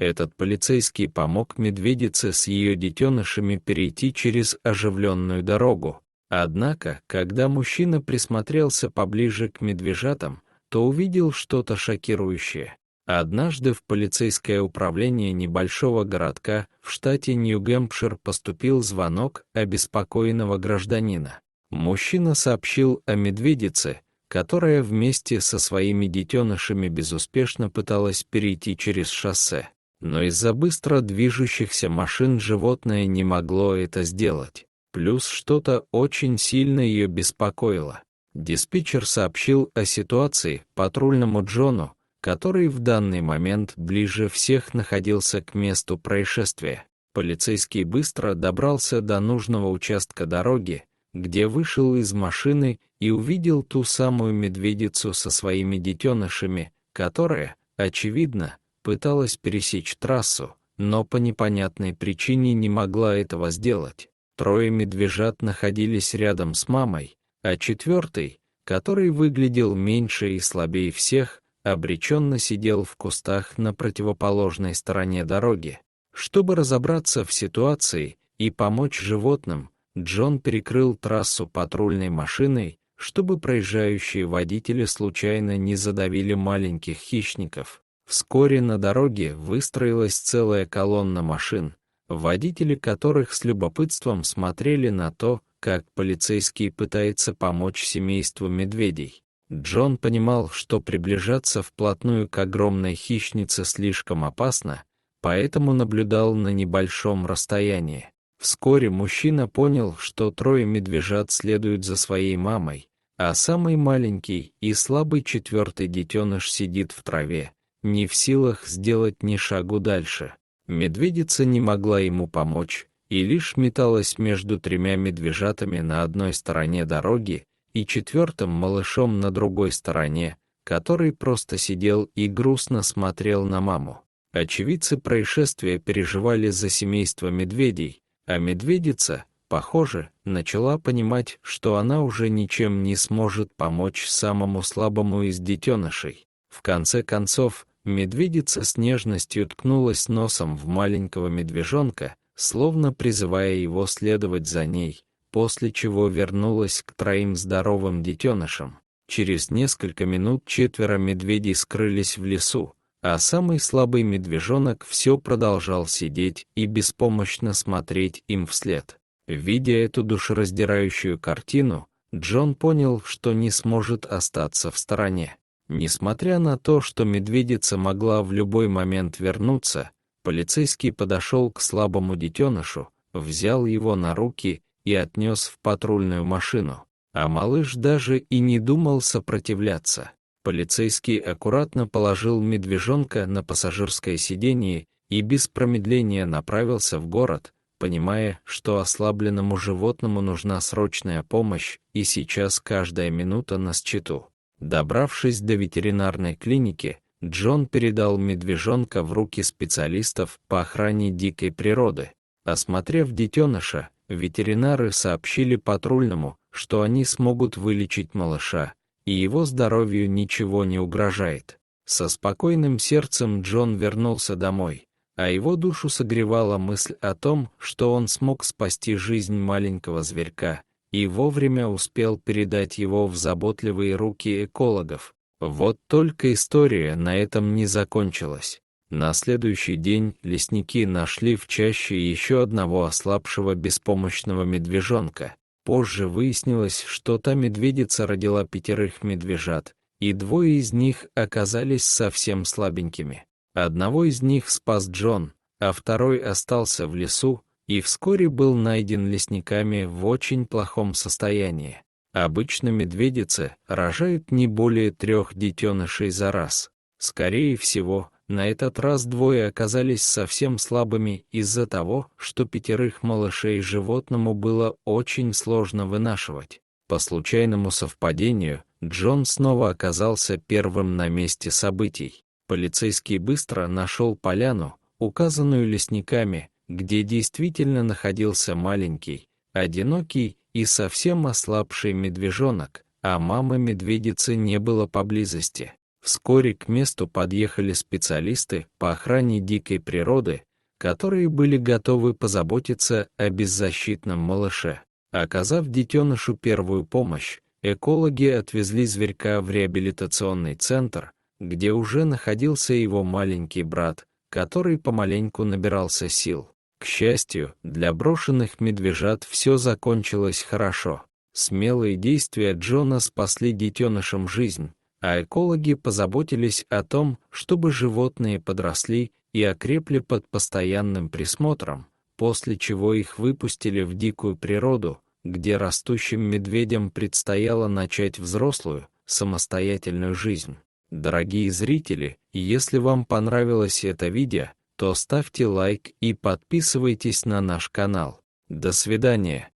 Этот полицейский помог медведице с ее детенышами перейти через оживленную дорогу. Однако, когда мужчина присмотрелся поближе к медвежатам, то увидел что-то шокирующее. Однажды в полицейское управление небольшого городка в штате Нью-Гэмпшир поступил звонок обеспокоенного гражданина. Мужчина сообщил о медведице, которая вместе со своими детенышами безуспешно пыталась перейти через шоссе. Но из-за быстро движущихся машин животное не могло это сделать. Плюс что-то очень сильно ее беспокоило. Диспетчер сообщил о ситуации патрульному Джону, который в данный момент ближе всех находился к месту происшествия. Полицейский быстро добрался до нужного участка дороги, где вышел из машины и увидел ту самую медведицу со своими детенышами, которая, очевидно, пыталась пересечь трассу, но по непонятной причине не могла этого сделать. Трое медвежат находились рядом с мамой, а четвертый, который выглядел меньше и слабее всех, обреченно сидел в кустах на противоположной стороне дороги. Чтобы разобраться в ситуации и помочь животным, Джон перекрыл трассу патрульной машиной, чтобы проезжающие водители случайно не задавили маленьких хищников. Вскоре на дороге выстроилась целая колонна машин, водители которых с любопытством смотрели на то, как полицейский пытается помочь семейству медведей. Джон понимал, что приближаться вплотную к огромной хищнице слишком опасно, поэтому наблюдал на небольшом расстоянии. Вскоре мужчина понял, что трое медвежат следуют за своей мамой, а самый маленький и слабый четвертый детеныш сидит в траве, не в силах сделать ни шагу дальше. Медведица не могла ему помочь и лишь металась между тремя медвежатами на одной стороне дороги и четвертым малышом на другой стороне, который просто сидел и грустно смотрел на маму. Очевидцы происшествия переживали за семейство медведей, а медведица, похоже, начала понимать, что она уже ничем не сможет помочь самому слабому из детенышей. В конце концов, медведица с нежностью ткнулась носом в маленького медвежонка, словно призывая его следовать за ней, после чего вернулась к троим здоровым детенышам. Через несколько минут четверо медведей скрылись в лесу, а самый слабый медвежонок все продолжал сидеть и беспомощно смотреть им вслед. Видя эту душераздирающую картину, Джон понял, что не сможет остаться в стороне. Несмотря на то, что медведица могла в любой момент вернуться, полицейский подошел к слабому детенышу, взял его на руки и отнес в патрульную машину, а малыш даже и не думал сопротивляться. Полицейский аккуратно положил медвежонка на пассажирское сиденье и без промедления направился в город, понимая, что ослабленному животному нужна срочная помощь, и сейчас каждая минута на счету. Добравшись до ветеринарной клиники, Джон передал медвежонка в руки специалистов по охране дикой природы. Осмотрев детеныша, ветеринары сообщили патрульному, что они смогут вылечить малыша, и его здоровью ничего не угрожает. Со спокойным сердцем Джон вернулся домой, а его душу согревала мысль о том, что он смог спасти жизнь маленького зверька и вовремя успел передать его в заботливые руки экологов. Вот только история на этом не закончилась. На следующий день лесники нашли в чаще еще одного ослабшего беспомощного медвежонка. Позже выяснилось, что та медведица родила 5 медвежат, и 2 из них оказались совсем слабенькими. Одного из них спас Джон, а второй остался в лесу и вскоре был найден лесниками в очень плохом состоянии. Обычно медведицы рожают не более 3 детенышей за раз. Скорее всего, на этот раз 2 оказались совсем слабыми из-за того, что 5 малышей животному было очень сложно вынашивать. По случайному совпадению, Джон снова оказался первым на месте событий. Полицейский быстро нашел поляну, указанную лесниками, где действительно находился маленький, одинокий и совсем ослабший медвежонок, а мамы медведицы не было поблизости. Вскоре к месту подъехали специалисты по охране дикой природы, которые были готовы позаботиться о беззащитном малыше. Оказав детенышу первую помощь, экологи отвезли зверька в реабилитационный центр, где уже находился его маленький брат, который помаленьку набирался сил. К счастью, для брошенных медвежат все закончилось хорошо. Смелые действия Джона спасли детенышам жизнь, а экологи позаботились о том, чтобы животные подросли и окрепли под постоянным присмотром, после чего их выпустили в дикую природу, где растущим медведям предстояло начать взрослую, самостоятельную жизнь. Дорогие зрители, если вам понравилось это видео, то ставьте лайк и подписывайтесь на наш канал. До свидания.